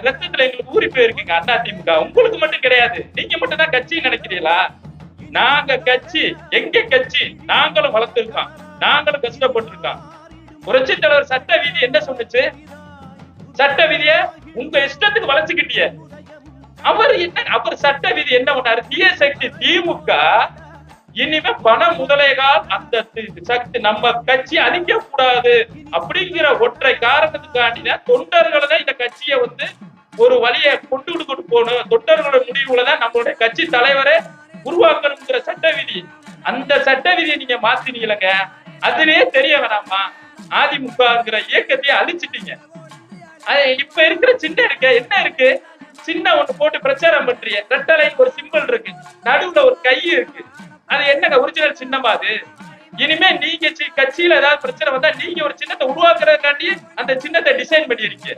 ரத்தத்துல எங்களுக்கு ஊறி போயிருக்குங்க அண்ணா திமுக. உங்களுக்கு மட்டும் கிடையாது. நீங்க மட்டும் தான் கட்சி நினைக்கிறீங்களா? நாங்க கட்சி, எங்க கட்சி நாங்களும் வளர்த்திருக்கோம், நாங்களும் கஷ்டப்பட்டிருக்கோம். புரட்சி தலைவர் சட்ட விதி என்ன சொன்னுச்சு? சட்ட விதிய உங்க இஷ்டத்துக்கு வளைச்சுக்கிட்டிய. அவர் என்ன, அவர் சட்ட விதி என்ன பண்ணாரு? தீய சக்தி திமுக இனிமே பண முதலைகால் அந்த சக்தி நம்ம கட்சி அழிக்க கூடாது அப்படிங்கிற ஒற்றை காரணத்துக்காண்டிதான் தொண்டர்களை இந்த கட்சியை ஒரு வழியை கொண்டு போகணும், தொண்டர்களோட முடிவுலதான் நம்மளுடைய கட்சி தலைவரை உருவாக்கணுங்கிற சட்ட விதி. அந்த சட்ட விதியை நீங்க மாத்தினீங்களங்க. அதுலயே தெரிய வேணாமா அதிமுகங்கிற இயக்கத்தையே அழிச்சிட்டீங்க. இப்ப இருக்கிற சின்ன இருக்கு என்ன இருக்கு? சின்ன ஒண்ணு போட்டு பிரச்சாரம் பண்றீங்க. ரெட்டலை ஒரு சிம்பிள் இருக்கு, நடுவுல ஒரு கை இருக்கு. அது என்னங்க ஒரிஜினல் சின்னமா? அது இனிமே நீங்க கட்சியில ஏதாவது பிரச்சனை வந்தா நீங்க ஒரு சின்னத்தை உருவாக்குறதுக்காண்டி அந்த சின்னத்தை டிசைன் பண்ணிருக்கீங்க.